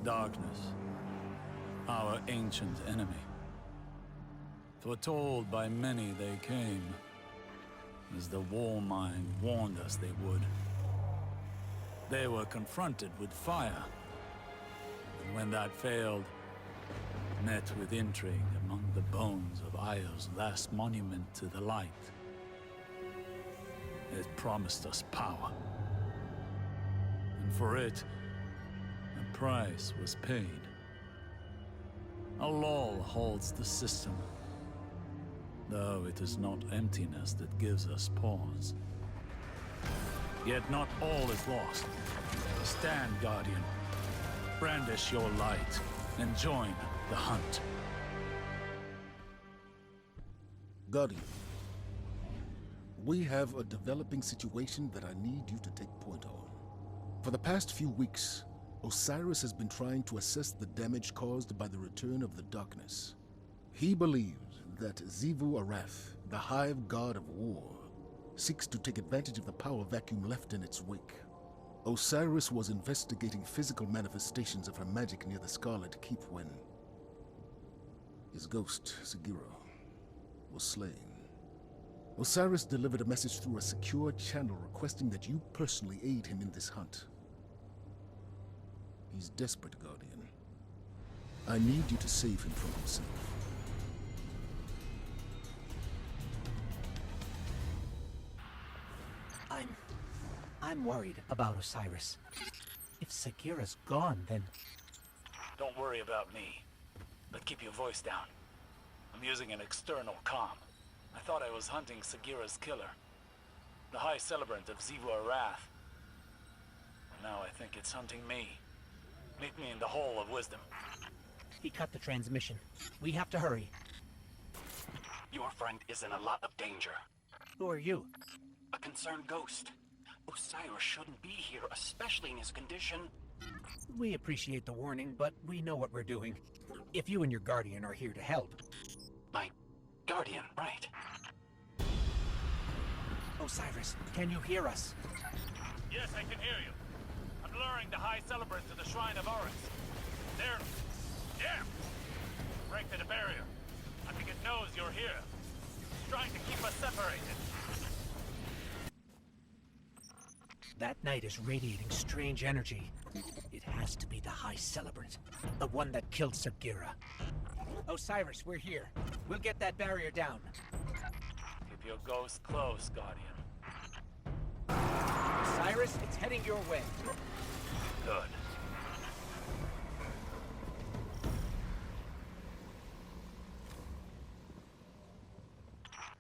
Darkness, our ancient enemy. Foretold by many they came, as the Warmind warned us they would. They were confronted with fire, and when that failed, met with intrigue among the bones of Io's last monument to the light. It promised us power, and for it, a price was paid. A lull holds the system, though it is not emptiness that gives us pause. Yet not all is lost. Stand, Guardian. Brandish your light and join the hunt. Guardian, we have a developing situation that I need you to take point on. For the past few weeks, Osiris has been trying to assess the damage caused by the return of the darkness. He believes that Xivu Arath, the Hive God of War, seeks to take advantage of the power vacuum left in its wake. Osiris was investigating physical manifestations of her magic near the Scarlet Keep when his ghost, Sagira, was slain. Osiris delivered a message through a secure channel requesting that you personally aid him in this hunt. He's desperate, Guardian. I need you to save him from himself. I'm worried about Osiris. If Sagira's gone, then... Don't worry about me, but keep your voice down. I'm using an external comm. I thought I was hunting Sagira's killer, the High Celebrant of Xivu Arath. Now I think it's hunting me. Meet me in the Hall of Wisdom. He cut the transmission. We have to hurry. Your friend is in a lot of danger. Who are you? A concerned ghost. Osiris shouldn't be here, especially in his condition. We appreciate the warning, but we know what we're doing. If you and your guardian are here to help... My guardian, right? Osiris, can you hear us? Yes, I can hear you. I'm luring the High Celebrant to the Shrine of Oryx. There... Damn! Break to the barrier. I think it knows you're here. It's trying to keep us separated. That night is radiating strange energy. It has to be the High Celebrant, the one that killed Sagira. Osiris, we're here. We'll get that barrier down. Keep your ghost close, Guardian. Osiris, it's heading your way. Good.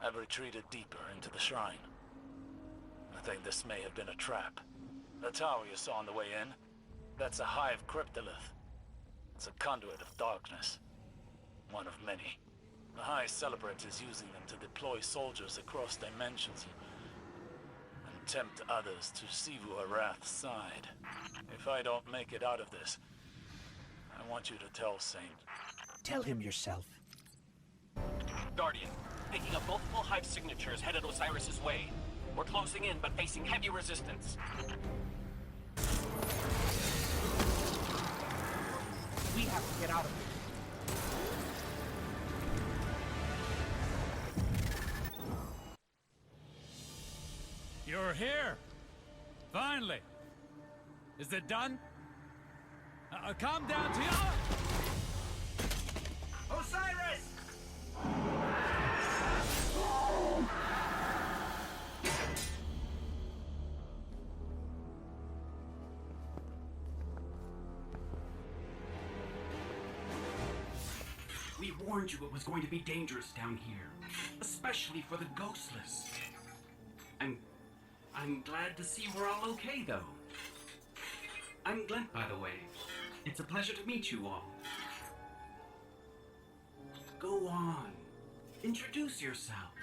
I've retreated deeper into the shrine. I think this may have been a trap. The tower you saw on the way in, that's a hive cryptolith. It's a conduit of darkness. One of many. The High Celebrant is using them to deploy soldiers across dimensions and tempt others to Xivu Arath's side. If I don't make it out of this, I want you to tell Saint. Tell him yourself. Guardian, picking up multiple hive signatures headed Osiris's way. We're closing in, but facing heavy resistance. We have to get out of here. You're here! Finally! Is it done? Calm down, Tiana! Osiris! We warned you it was going to be dangerous down here, especially for the ghostless. I'm glad to see we're all okay, though. I'm Glent, by the way. It's a pleasure to meet you all. Go on. Introduce yourself.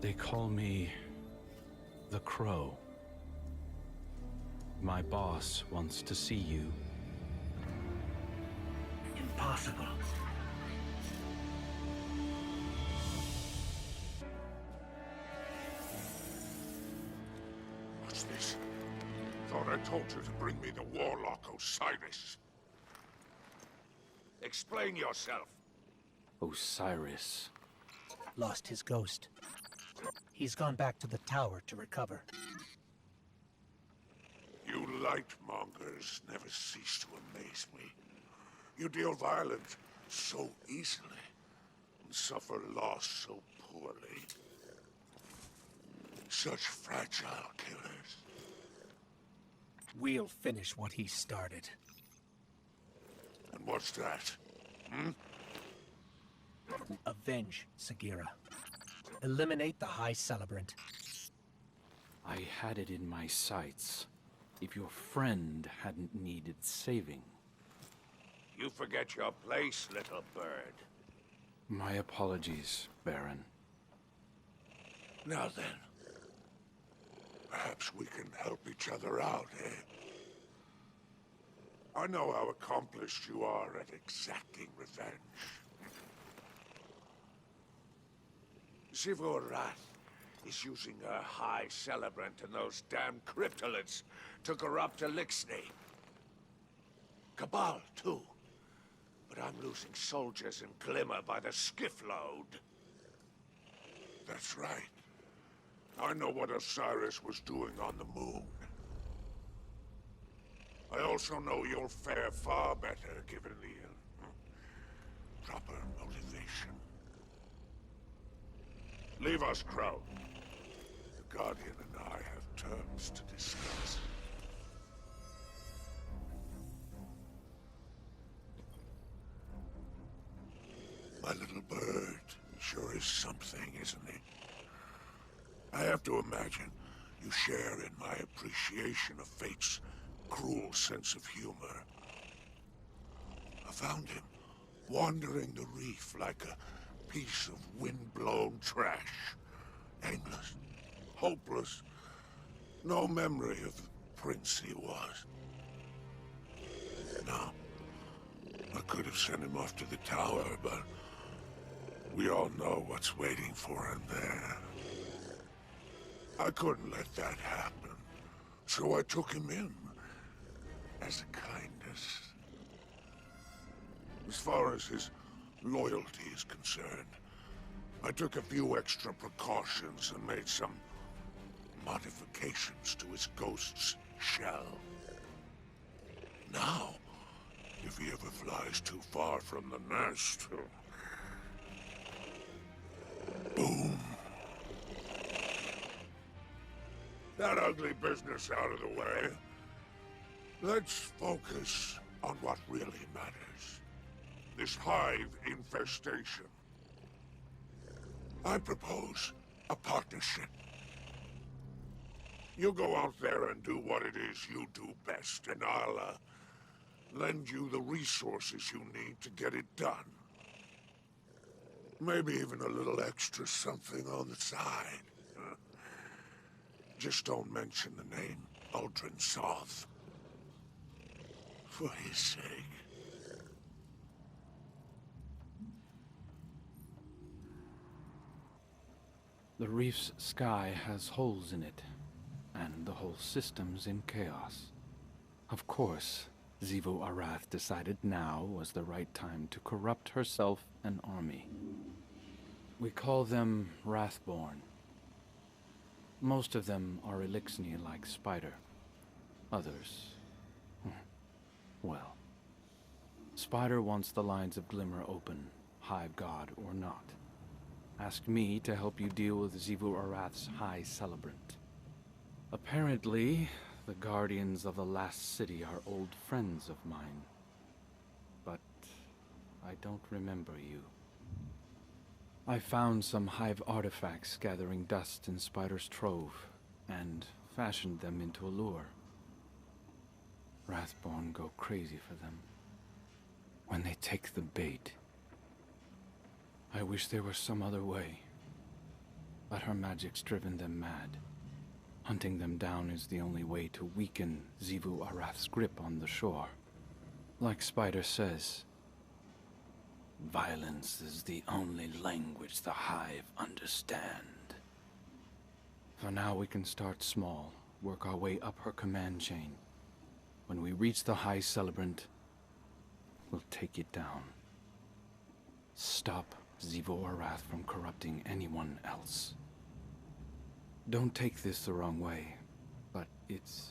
They call me the Crow. My boss wants to see you. Impossible. Watch this. thought I told you to bring me the Warlock Osiris. Explain yourself. Osiris. Lost his ghost. He's gone back to the tower to recover. You light-mongers never cease to amaze me. You deal violence so easily, and suffer loss so poorly. Such fragile killers. We'll finish what he started. And what's that? Hmm? Avenge Sagira. Eliminate the High Celebrant. I had it in my sights. If your friend hadn't needed saving. You forget your place, little bird. My apologies, Baron. Now then, perhaps we can help each other out, eh? I know how accomplished you are at exacting revenge. Xivu Arath is using her High Celebrant and those damn cryptoliths to corrupt Eliksni. Cabal, too. But I'm losing soldiers in Glimmer by the skiff-load. That's right. I know what Osiris was doing on the moon. I also know you'll fare far better given the proper motivation. Leave us, Crow. The Guardian and I have terms to discuss. My little bird sure is something, isn't he? I have to imagine you share in my appreciation of fate's cruel sense of humor. I found him wandering the reef like a piece of wind-blown trash. Aimless, hopeless, no memory of the prince he was. Now, I could have sent him off to the tower, but we all know what's waiting for him there. I couldn't let that happen, so I took him in as a kindness. As far as his loyalty is concerned, I took a few extra precautions and made some modifications to his ghost's shell. Now, if he ever flies too far from the nest, boom. That ugly business out of the way. Let's focus on what really matters. This hive infestation. I propose a partnership. You go out there and do what it is you do best, and I'll lend you the resources you need to get it done. Maybe even a little extra something on the side. Just don't mention the name Uldren Soth. For his sake. The reef's sky has holes in it, and the whole system's in chaos. Of course, Xivu Arath decided now was the right time to corrupt herself and army. We call them Wrathborn. Most of them are Eliksni like Spider. Others... well. Spider wants the lines of Glimmer open, Hive God or not. Asked me to help you deal with Xivu Arath's High Celebrant. Apparently, the Guardians of the Last City are old friends of mine. But I don't remember you. I found some Hive artifacts gathering dust in Spider's trove, and fashioned them into a lure. Wrathborn go crazy for them when they take the bait. I wish there was some other way, but her magic's driven them mad. Hunting them down is the only way to weaken Xivu Arath's grip on the shore. Like Spider says, violence is the only language the Hive understand. For now we can start small, work our way up her command chain. When we reach the High Celebrant, we'll take it down. Stop Xivu Arath from corrupting anyone else. Don't take this the wrong way, but it's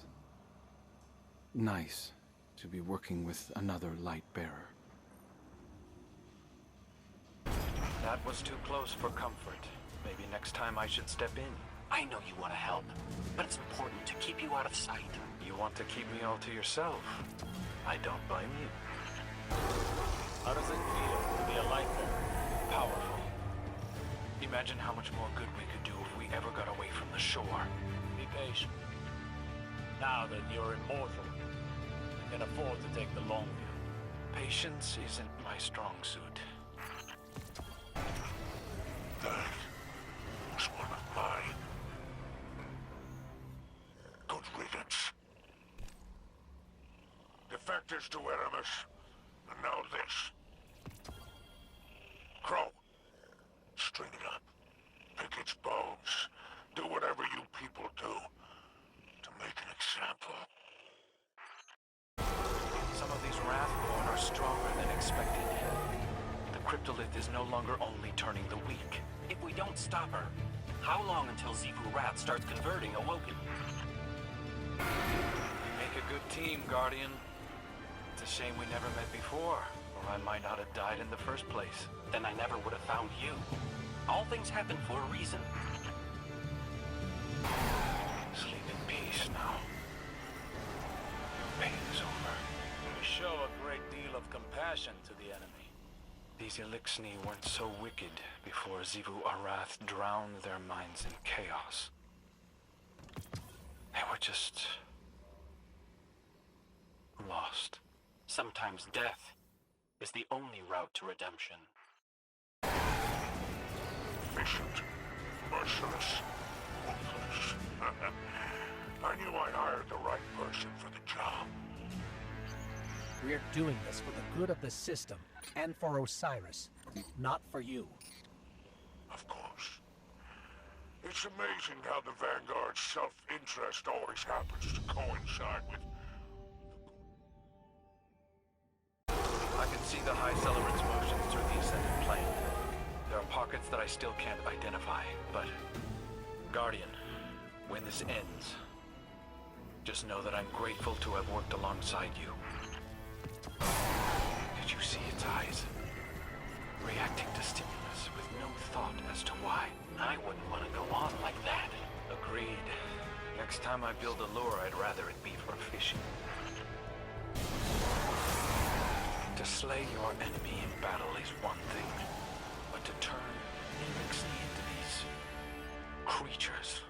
nice to be working with another light bearer. That was too close for comfort. Maybe next time I should step in. I know you want to help, but it's important to keep you out of sight. You want to keep me all to yourself. I don't blame you. How does it feel to be a light bearer? Powerful. Imagine how much more good we could do if we ever got away from the shore. Be patient. Now that you're immortal, you can afford to take the long view. Patience isn't my strong suit. That was one of mine. Good riddance. Defectors to Eramis, and now this. Crow, string it up. Pick its bones. Do whatever you people do to make an example. Some of these Wrathborn are stronger than expected. The cryptolith is no longer only turning the weak. If we don't stop her, how long until Xivu Arath starts converting Awoken? We make a good team, Guardian. It's a shame we never met before, or I might not have died in the first place. Then I never would have found you. All things happen for a reason. Sleep in peace now. Pain is over. You show a great deal of compassion to the enemy. These Elixni weren't so wicked before Xivu Arath drowned their minds in chaos. They were just lost. Sometimes death is the only route to redemption. Efficient, merciless, ruthless. I knew I hired the right person for the job. We're doing this for the good of the system, and for Osiris, not for you. Of course. It's amazing how the Vanguard's self-interest always happens to coincide with... I can see the High Celebrant's motions through the Ascended Plane. There are pockets that I still can't identify, but... Guardian, when this ends, just know that I'm grateful to have worked alongside you. Did you see its eyes? Reacting to stimulus with no thought as to why. I wouldn't want to go on like that. Agreed. Next time I build a lure, I'd rather it be for fishing. To slay your enemy in battle is one thing, but to turn Elixni into these creatures,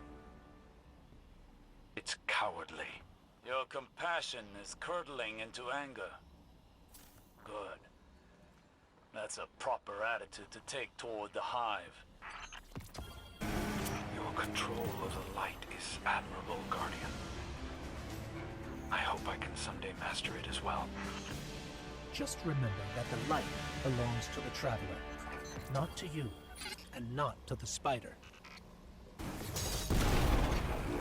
it's cowardly. Your compassion is curdling into anger. Good. That's a proper attitude to take toward the Hive. Your control of the light is admirable, Guardian. I hope I can someday master it as well. Just remember that the light belongs to the Traveler, not to you, and not to the Spider.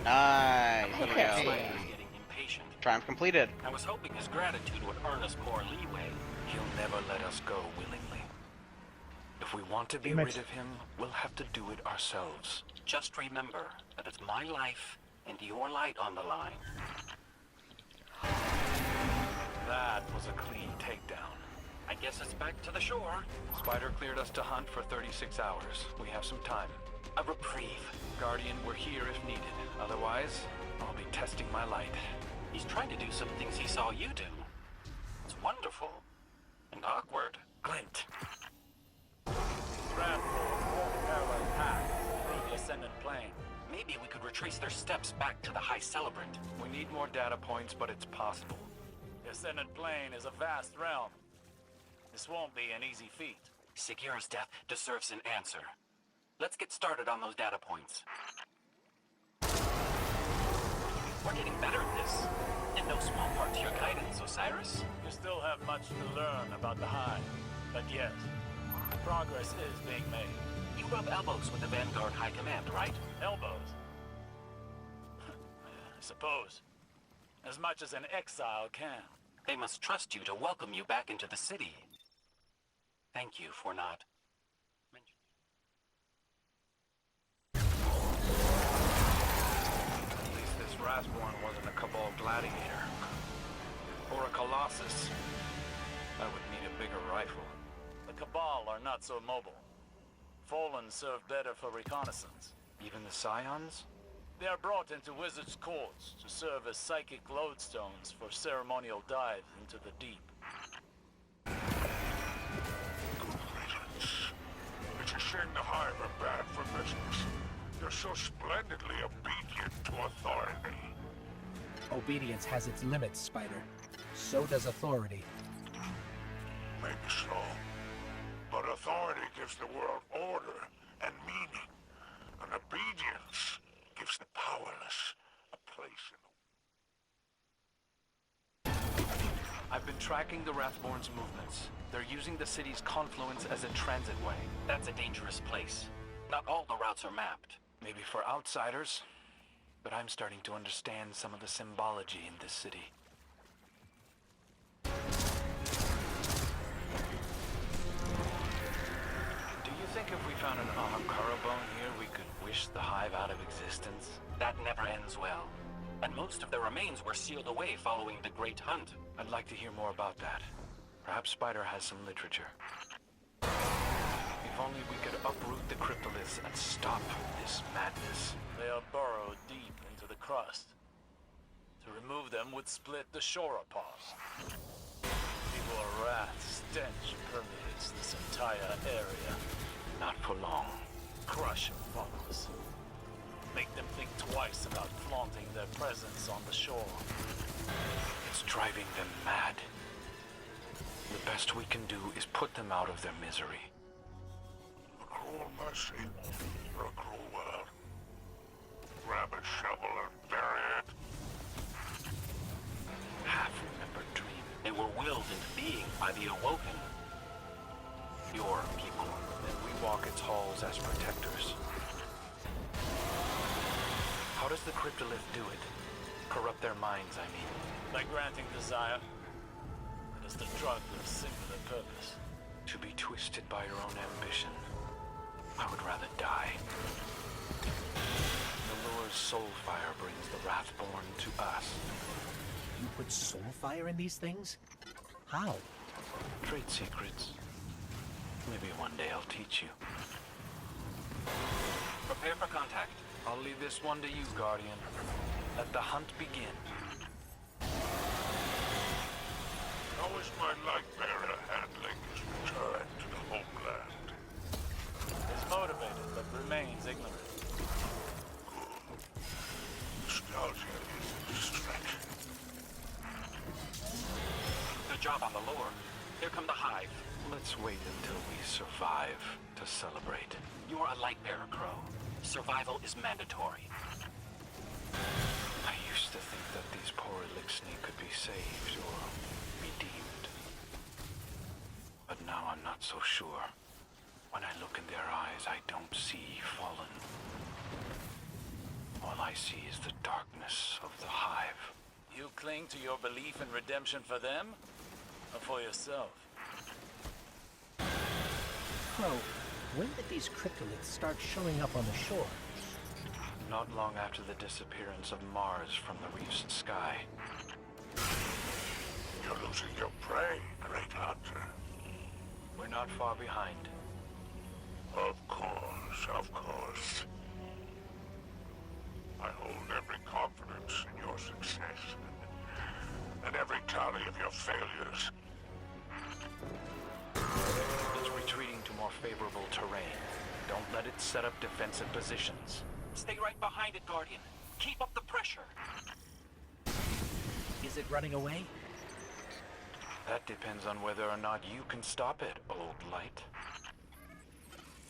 Nice. There we go. Spider's getting impatient. Triumph completed. I was hoping his gratitude would earn us more leeway. He'll never let us go willingly. If we want to be rid of him, we'll have to do it ourselves. Just remember that it's my life and your light on the line. That was a clean takedown. I guess it's back to the shore. Spider cleared us to hunt for 36 hours. We have some time. A reprieve. Guardian, we're here if needed. Otherwise, I'll be testing my light. He's trying to do some things he saw you do. It's wonderful. And awkward. Glint. Wrathborn walk a parallel path through the Ascendant Plane. Maybe we could retrace their steps back to the High Celebrant. We need more data points, but it's possible. The Ascendant Plane is a vast realm. This won't be an easy feat. Sagira's death deserves an answer. Let's get started on those data points. We're getting better at this. In no small part to your guidance, Osiris. You still have much to learn about the Hive, but yes, progress is being made. You rub elbows with the Vanguard High Command, right? Elbows? suppose. As much as an exile can. They must trust you to welcome you back into the city. Thank you for not... At least this Rasborn wasn't a Cabal gladiator. Or a Colossus. I would need a bigger rifle. The Cabal are not so mobile. Fallen serve better for reconnaissance. Even the Scions? They are brought into Wizard's Courts to serve as psychic lodestones for ceremonial dives into the deep. Good riddance. It's a shame the Hive are bad for business. They're so splendidly obedient to authority. Obedience has its limits, Spider. So does authority. Maybe so. But authority gives the world order and meaning. And obedience gives the powerless a place in the... I've been tracking the Rathborn's movements. They're using the city's confluence as a transit way. That's a dangerous place. Not all the routes are mapped. Maybe for outsiders, but I'm starting to understand some of the symbology in this city. Do you think if we found an Ahamkara bone here, we could wish the Hive out of existence? That never ends well. And most of the remains were sealed away following the Great Hunt. I'd like to hear more about that. Perhaps Spider has some literature. If only we could uproot the cryptoliths and stop this madness. They are burrowed deep into the crust. To remove them would split the shore apart. Evil wrath stench permeates this entire area. Not for long. Crush follows. Make them think twice about flaunting their presence on the shore. It's driving them mad. The best we can do is put them out of their misery. A cruel mercy for a cruel world. Grab a shovel and bury it. Half-remembered dream. They were willed into being by the Awoken. Your people. And we walk its halls as protectors. How does the cryptolith do it? Corrupt their minds, I mean. By granting desire, it is the drug with a singular purpose. To be twisted by your own ambition. I would rather die. The lure's soul fire brings the Wrathborn to us. You put soul fire in these things? How? Trade secrets. Maybe one day I'll teach you. Prepare for contact. I'll leave this one to you, Guardian. Let the hunt begin. How is my light-bearer handling his return to the homeland? Is motivated, but remains ignorant. Nostalgia is a distraction. Good job on the lore. Here come the Hive. Let's wait until we survive to celebrate. You are a light bearer, Crow. Survival is mandatory. I used to think that these poor Elixni could be saved or redeemed. But now I'm not so sure. When I look in their eyes, I don't see fallen. All I see is the darkness of the Hive. You cling to your belief in redemption for them, or for yourself? Crow, when did these cryptoliths start showing up on the shore? Not long after the disappearance of Mars from the reef's sky. You're losing your prey, Great Hunter. We're not far behind. Of course, of course. I hold every confidence in your success, and every tally of your failures. It's retreating to more favorable terrain. Don't let it set up defensive positions. Stay right behind it, Guardian. Keep up the pressure. Is it running away? That depends on whether or not you can stop it, old light.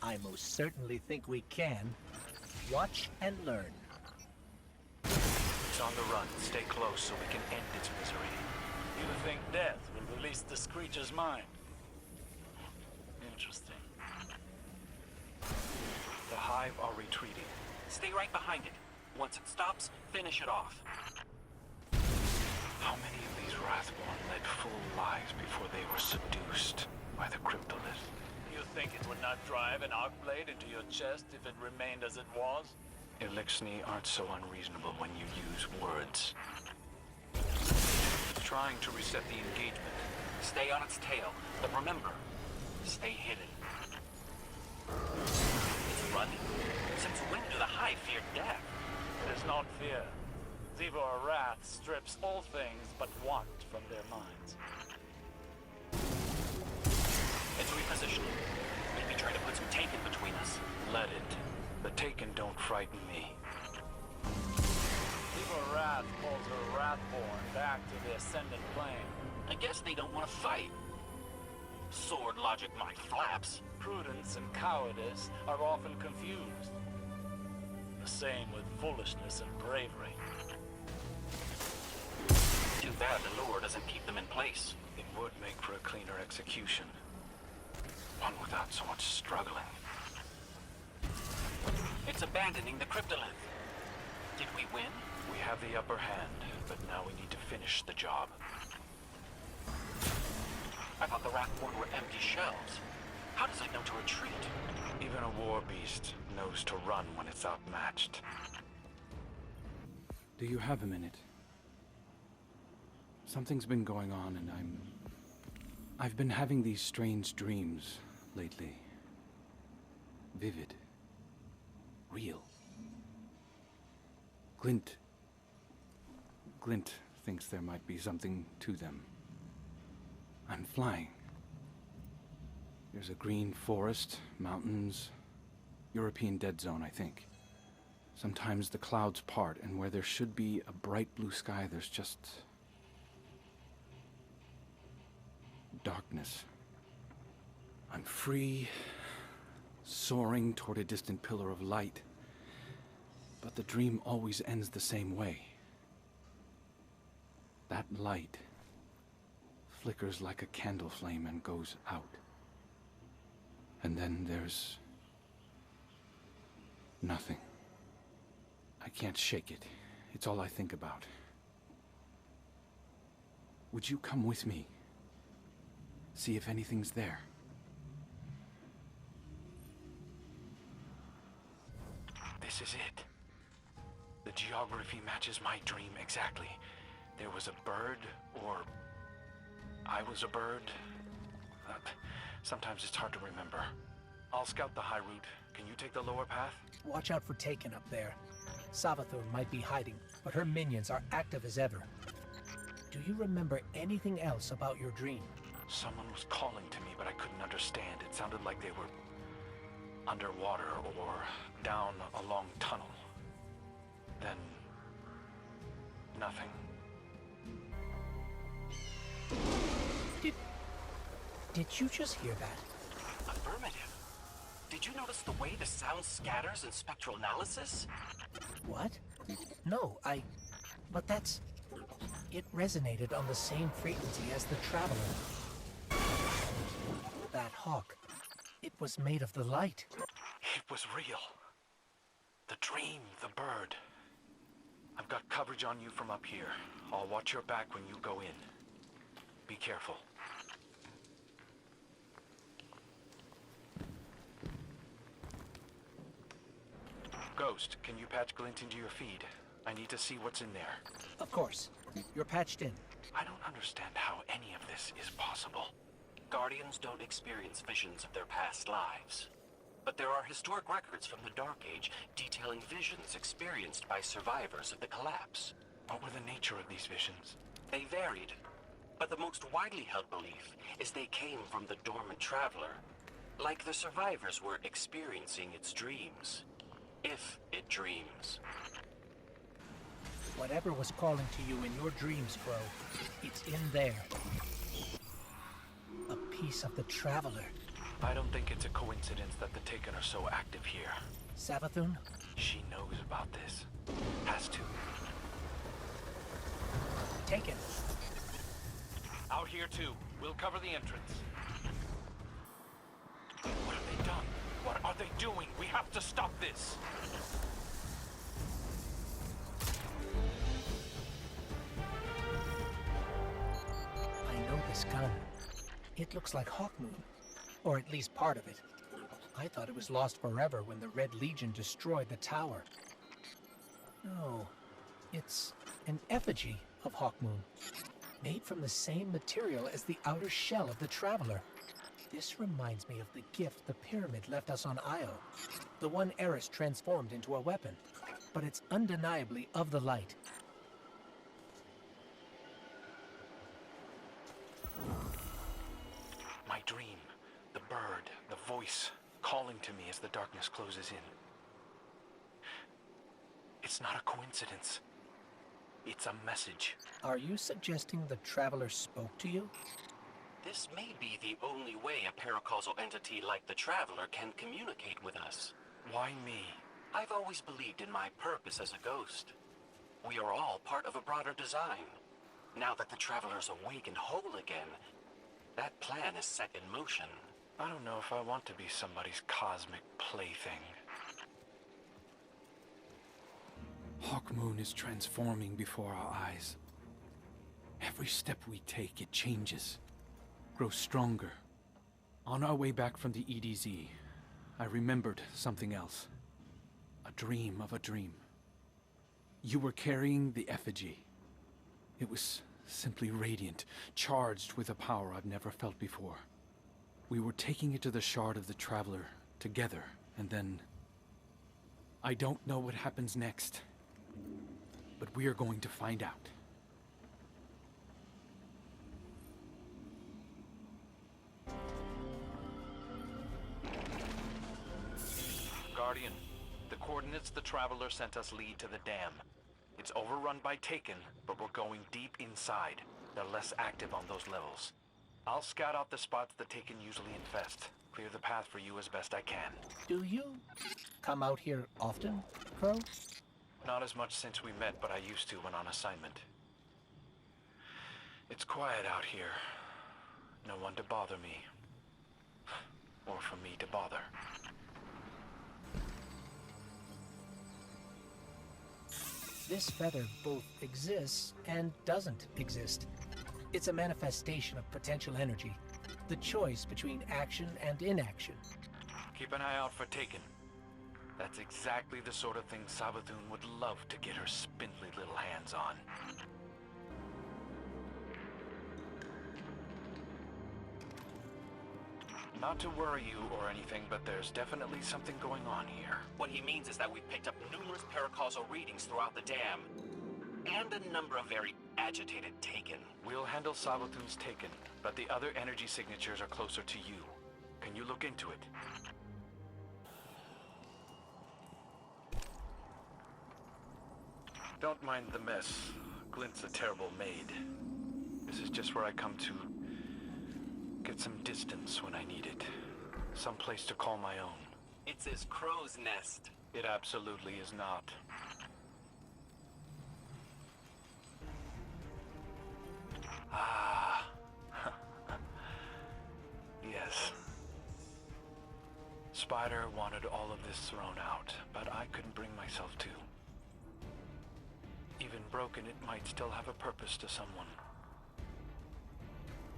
I most certainly think we can. Watch and learn. It's on the run. Stay close so we can end its misery. You think death will release the Screecher's mind? Interesting. The Hive are retreating. Stay right behind it. Once it stops, finish it off. How many of these Wrathborn led full lives before they were seduced by the Cryptolith? You think it would not drive an arc blade into your chest if it remained as it was? Eliksni aren't so unreasonable when you use words. Trying to reset the engagement. Stay on its tail, but remember, stay hidden. It's running. Since when do the Hive fear death? It is not fear. Xivu Arath strips all things but want from their minds. It's repositioning. Maybe try to put some Taken between us. Let it. The Taken don't frighten me. Xivu Arath calls her Wrathborn back to the Ascendant Plane. I guess they don't want to fight. Sword logic my flaps. Prudence and cowardice are often confused. The same with foolishness and bravery. Too bad the lure doesn't keep them in place. It would make for a cleaner execution. One without so much struggling. It's abandoning the Cryptolith. Did we win? We have the upper hand, but now we need to finish the job. I thought the Wrathborn were empty shells. How does it know to retreat? Even a war beast knows to run when it's outmatched. Do you have a minute? Something's been going on and I've been having these strange dreams lately. Vivid. Real. Glint thinks there might be something to them. I'm flying. There's a green forest, mountains, European dead zone, I think. Sometimes the clouds part, and where there should be a bright blue sky, there's just darkness. I'm free, soaring toward a distant pillar of light, but the dream always ends the same way. That light flickers like a candle flame and goes out. And then there's nothing. I can't shake it. It's all I think about. Would you come with me? See if anything's there. This is it. The geography matches my dream exactly. There was a bird, or I was a bird. Sometimes it's hard to remember. I'll scout the high route. Can you take the lower path? Watch out for Taken up there. Savathun might be hiding, but her minions are active as ever. Do you remember anything else about your dream? Someone was calling to me, but I couldn't understand. It sounded like they were underwater or down a long tunnel. Then nothing. Did you just hear that? Affirmative. Did you notice the way the sound scatters in spectral analysis? What? No, but that's... It resonated on the same frequency as the Traveler. That hawk. It was made of the light. It was real. The dream, the bird. I've got coverage on you from up here. I'll watch your back when you go in. Be careful. Ghost, can you patch Glint into your feed? I need to see what's in there. Of course. You're patched in. I don't understand how any of this is possible. Guardians don't experience visions of their past lives. But there are historic records from the Dark Age detailing visions experienced by survivors of the collapse. What were the nature of these visions? They varied, but the most widely held belief is they came from the dormant Traveler, like the survivors were experiencing its dreams. If it dreams. Whatever was calling to you in your dreams, Crow, it's in there. A piece of the Traveler. I don't think it's a coincidence that the Taken are so active here. Savathun? She knows about this. Has to. Taken. Out here too. We'll cover the entrance. What have they done? What are they doing? We have to stop this! this gun. It looks like Hawkmoon, or at least part of it. I thought it was lost forever when the Red Legion destroyed the tower. No, it's an effigy of Hawkmoon, made from the same material as the outer shell of the Traveler. This reminds me of the gift the Pyramid left us on Io, the one Eris transformed into a weapon, but it's undeniably of the light. My dream, the bird, the voice calling to me as the darkness closes in. It's not a coincidence. It's a message. Are you suggesting the Traveler spoke to you? This may be the only way a paracausal entity like the Traveler can communicate with us. Why me? I've always believed in my purpose as a ghost. We are all part of a broader design. Now that the Traveler's awake and whole again, that plan is set in motion. I don't know if I want to be somebody's cosmic plaything. Hawkmoon is transforming before our eyes. Every step we take, it changes, grows stronger. On our way back from the EDZ, I remembered something else. A dream of a dream. You were carrying the effigy. It was simply radiant, charged with a power I've never felt before. We were taking it to the Shard of the Traveler together, and then... I don't know what happens next, but we are going to find out. Guardian, the coordinates the Traveler sent us lead to the dam. It's overrun by Taken, but we're going deep inside. They're less active on those levels. I'll scout out the spots the Taken usually infest. Clear the path for you as best I can. Do you come out here often, Crow? Not as much since we met, but I used to when on assignment. It's quiet out here. No one to bother me. Or for me to bother. This feather both exists and doesn't exist. It's a manifestation of potential energy, the choice between action and inaction. Keep an eye out for Taken. That's exactly the sort of thing Savathun would love to get her spindly little hands on. Not to worry you or anything, but there's definitely something going on here. What he means is that we've picked up numerous paracausal readings throughout the dam, and a number of very agitated Taken. We'll handle Savathun's Taken, but the other energy signatures are closer to you. Can you look into it? Don't mind the mess. Glint's a terrible maid. This is just where I come to get some distance when I need it. Some place to call my own. It's his crow's nest. It absolutely is not. Ah. Yes. Spider wanted all of this thrown out, but I couldn't bring myself to. Even broken, it might still have a purpose to someone.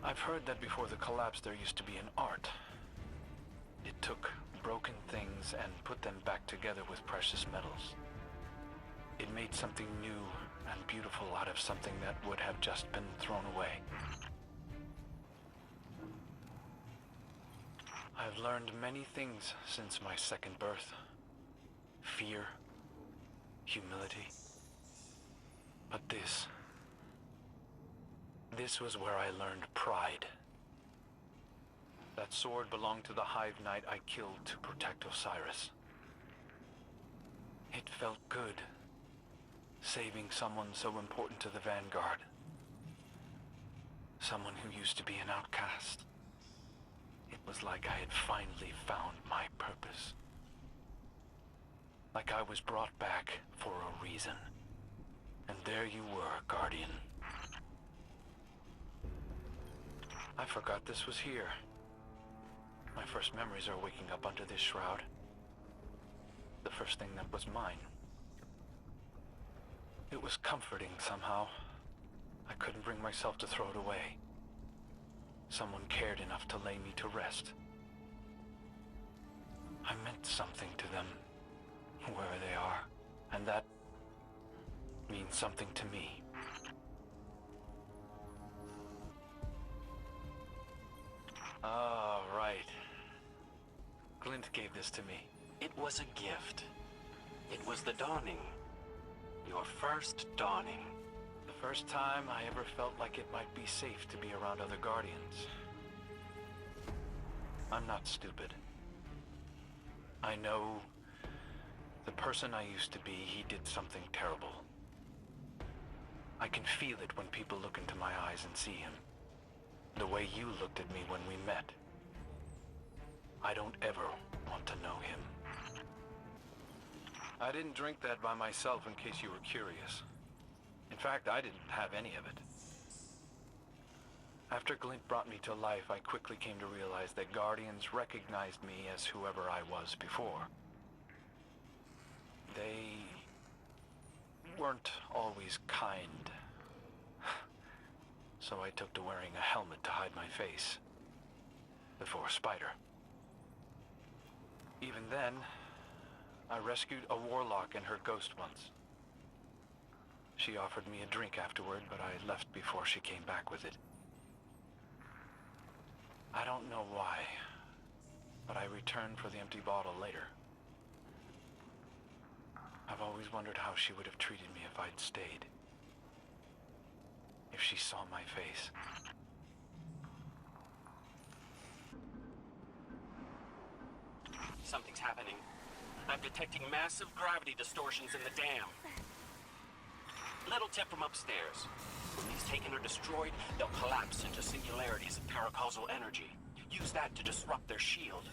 I've heard that before the collapse there used to be an art. It took broken things and put them back together with precious metals. It made something new and beautiful out of something that would have just been thrown away. I've learned many things since my second birth. Fear, humility. But this was where I learned pride. That sword belonged to the Hive Knight I killed to protect Osiris. It felt good, saving someone so important to the Vanguard. Someone who used to be an outcast. It was like I had finally found my purpose. Like I was brought back for a reason. And there you were, Guardian. I forgot this was here. My first memories are waking up under this shroud. The first thing that was mine. It was comforting somehow. I couldn't bring myself to throw it away. Someone cared enough to lay me to rest. I meant something to them, wherever they are, and that means something to me. Ah, right. Glint gave this to me. It was a gift. It was the dawning. Your first dawning. The first time I ever felt like it might be safe to be around other Guardians. I'm not stupid. I know the person I used to be, he did something terrible. I can feel it when people look into my eyes and see him. The way you looked at me when we met. I don't ever want to know him. I didn't drink that by myself in case you were curious. In fact, I didn't have any of it. After Glint brought me to life, I quickly came to realize that Guardians recognized me as whoever I was before. They weren't always kind. So I took to wearing a helmet to hide my face. Before Spider. Even then, I rescued a warlock and her ghost once. She offered me a drink afterward, but I left before she came back with it. I don't know why, but I returned for the empty bottle later. I've always wondered how she would have treated me if I'd stayed. If she saw my face. Something's happening. I'm detecting massive gravity distortions in the dam. Little tip from upstairs. When these taken or destroyed, they'll collapse into singularities of paracausal energy. Use that to disrupt their shield.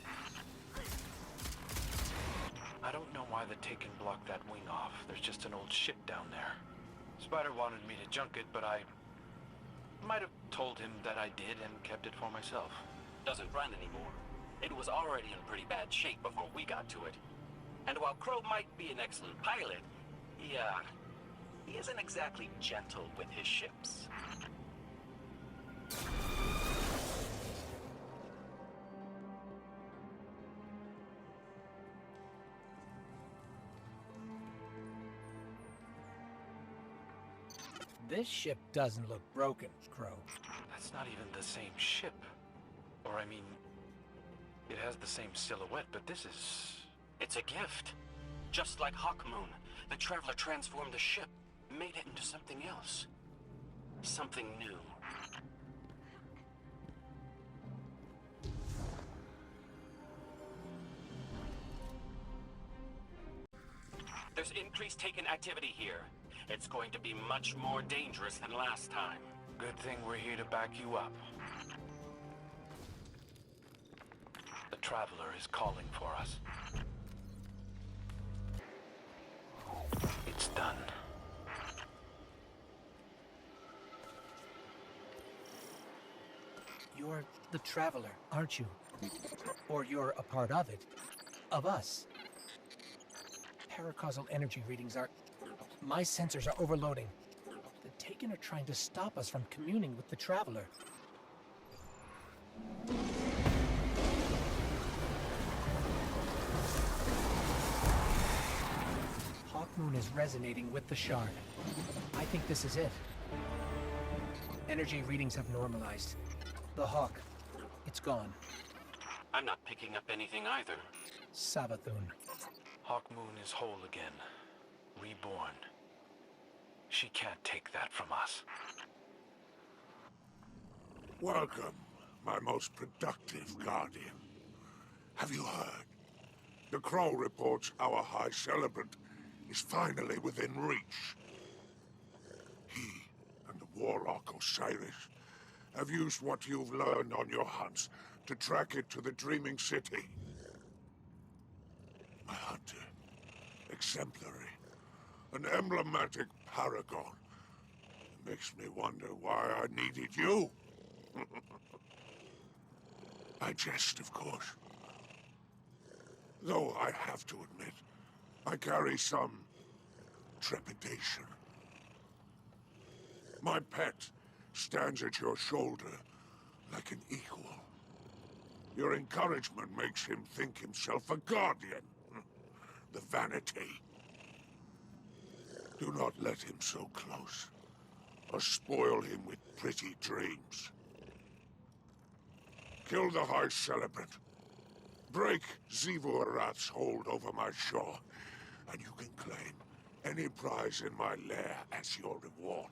I don't know why the Taken blocked that wing off. There's just an old ship down there. Spider wanted me to junk it, but I might have told him that I did and kept it for myself. Doesn't run anymore. It was already in pretty bad shape before we got to it. And while Crow might be an excellent pilot, he isn't exactly gentle with his ships. This ship doesn't look broken, Crow. That's not even the same ship. Or I mean, it has the same silhouette, but this is... It's a gift. Just like Hawkmoon, the Traveler transformed the ship, made it into something else. Something new. There's increased Taken activity here. It's going to be much more dangerous than last time. Good thing we're here to back you up. The Traveler is calling for us. It's done. You're the Traveler, aren't you? Or you're a part of it. Of us. Paracausal energy readings are... My sensors are overloading. The Taken are trying to stop us from communing with the Traveler. Hawkmoon is resonating with the Shard. I think this is it. Energy readings have normalized. The Hawk, it's gone. I'm not picking up anything either. Savathun. Hawkmoon is whole again. Reborn. She can't take that from us. Welcome, my most productive Guardian. Have you heard? The Crow reports our High Celebrant is finally within reach. He and the Warlock Osiris have used what you've learned on your hunts to track it to the Dreaming City. My hunter, exemplary, an emblematic paragon. It makes me wonder why I needed you. I jest, of course. Though I have to admit, I carry some trepidation. My pet stands at your shoulder, like an equal. Your encouragement makes him think himself a guardian. The vanity. Do not let him so close, or spoil him with pretty dreams. Kill the High Celebrant. Break Xivu Arath's hold over my shore, and you can claim any prize in my lair as your reward.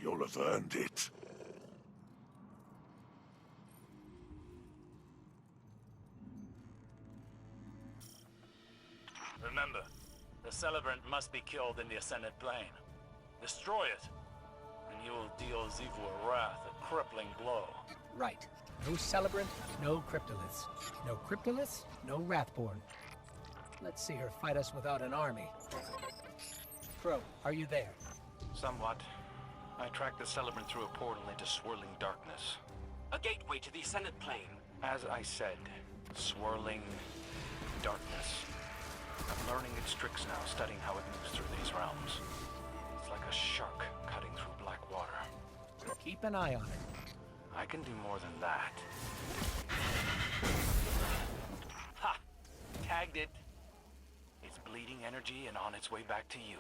You'll have earned it. Remember, the Celebrant must be killed in the Ascended Plane. Destroy it, and you will deal Xivu Arath a crippling blow. Right. No Celebrant, no Cryptoliths. No Cryptoliths, no Wrathborn. Let's see her fight us without an army. Crow, are you there? Somewhat. I tracked the Celebrant through a portal into swirling darkness. A gateway to the Ascended Plane. As I said, swirling darkness. I'm learning its tricks now, studying how it moves through these realms. It's like a shark cutting through black water. Keep an eye on it. I can do more than that. Ha! Tagged it. It's bleeding energy and on its way back to you.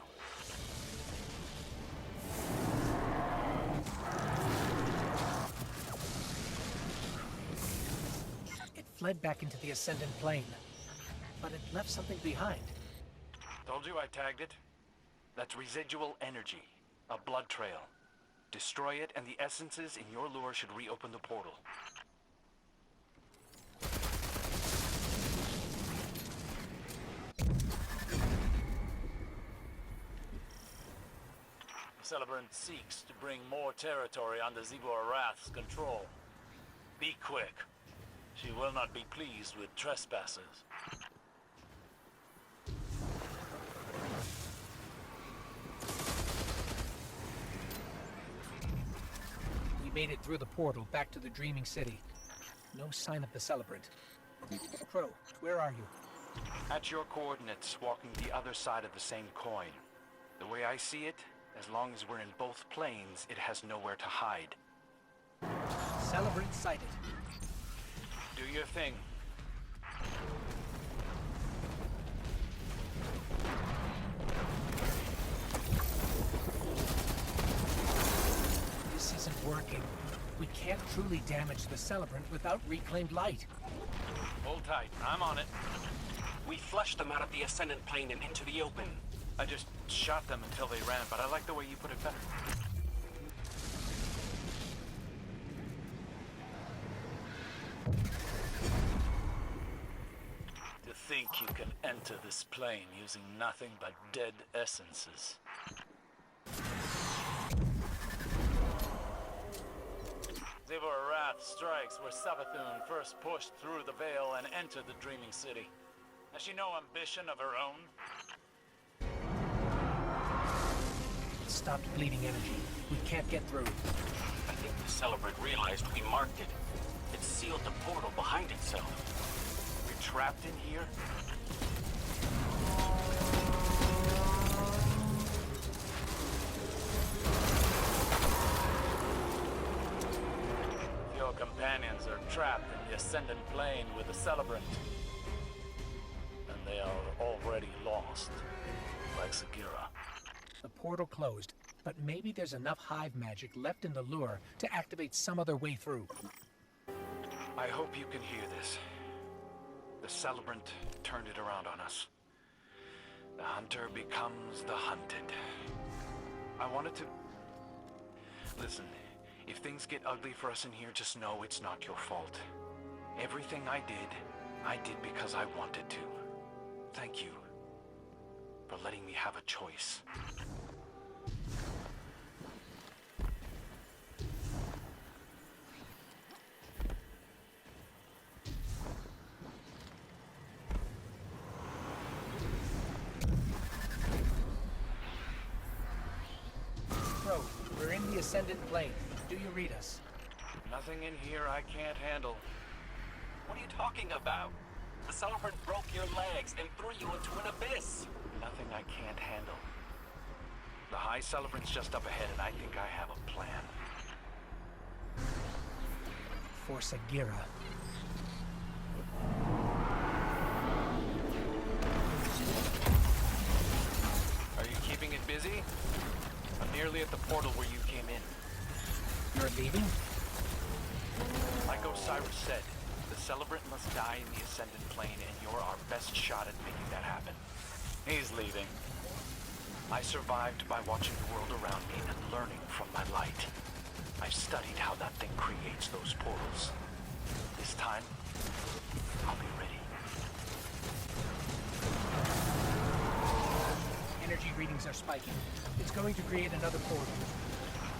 It fled back into the Ascendant Plane, but it left something behind. Told you I tagged it. That's residual energy. A blood trail. Destroy it, and the essences in your lure should reopen the portal. The Celebrant seeks to bring more territory under Xivu Arath's control. Be quick. She will not be pleased with trespassers. We made it through the portal back to the Dreaming City. No sign of the Celebrant. Crow, where are you? At your coordinates, walking the other side of the same coin. The way I see it, as long as we're in both planes, it has nowhere to hide. Celebrant sighted. Do your thing. This isn't working. We can't truly damage the Celebrant without reclaimed light. Hold tight. I'm on it. We flushed them out of the Ascendant Plane and into the open. I just shot them until they ran, but I like the way you put it better. To think you can enter this plane using nothing but dead essences. Xivu Arath strikes where Savathun first pushed through the veil and entered the Dreaming City. Has she no ambition of her own? It stopped bleeding energy. We can't get through. I think the Celebrant realized we marked it. It sealed the portal behind itself. We're trapped in here? Your companions are trapped in the Ascendant Plane with the Celebrant. And they are already lost, like Sagira. The portal closed, but maybe there's enough hive magic left in the lure to activate some other way through. I hope you can hear this. The Celebrant turned it around on us. The hunter becomes the hunted. I wanted to... Listen, if things get ugly for us in here, just know it's not your fault. Everything I did because I wanted to. Thank you for letting me have a choice. Crow, we're in the Ascendant Plane. Do you read us? Nothing in here I can't handle. What are you talking about? The Celebrant broke your legs and threw you into an abyss. Nothing I can't handle. The High Celebrant's just up ahead, and I think I have a plan. for Sagira. Are you keeping it busy? I'm nearly at the portal where you came in. You're leaving? Like Osiris said, the Celebrant must die in the Ascended Plane, and you're our best shot at making that happen. He's leaving. I survived by watching the world around me and learning from my light. I've studied how that thing creates those portals. This time, I'll be ready. Energy readings are spiking. It's going to create another portal.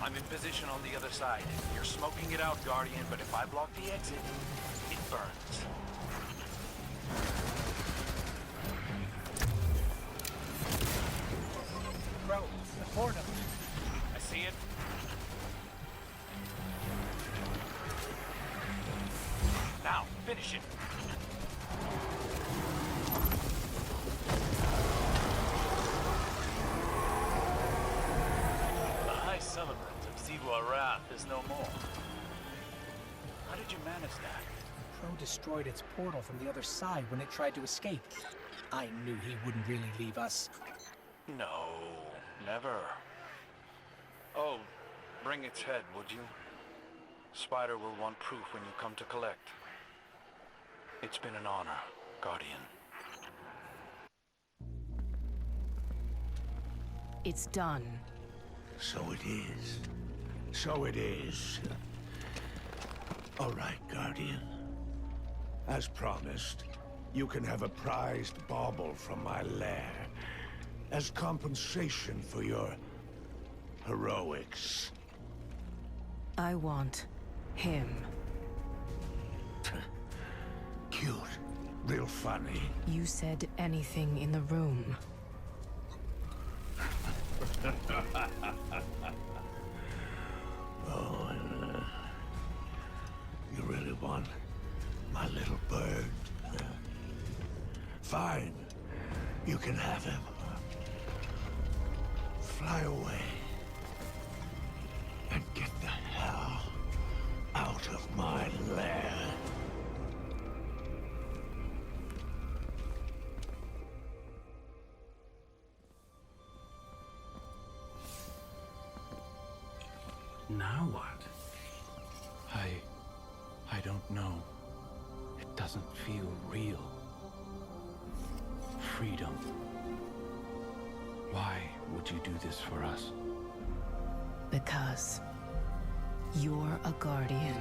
I'm in position on the other side. You're smoking it out, Guardian, but if I block the exit, it burns. Bro, the portal. I see it. Now, finish it. The High Celebrant of Xivu Arath is no more. How did you manage that? Crow destroyed its portal from the other side when it tried to escape. I knew he wouldn't really leave us. No, never. Oh, bring its head, would you? Spider will want proof when you come to collect. It's been an honor, Guardian. It's done. So it is. So it is. All right, Guardian. As promised, you can have a prized bauble from my lair as compensation for your heroics. I want him. Cute. Real funny. You said anything in the room. Oh, you really want my little bird? Fine. You can have him. Fly away. And get the hell out of my lair. Now what? I don't know. It doesn't feel real. Freedom. Why would you do this for us? Because you're a guardian.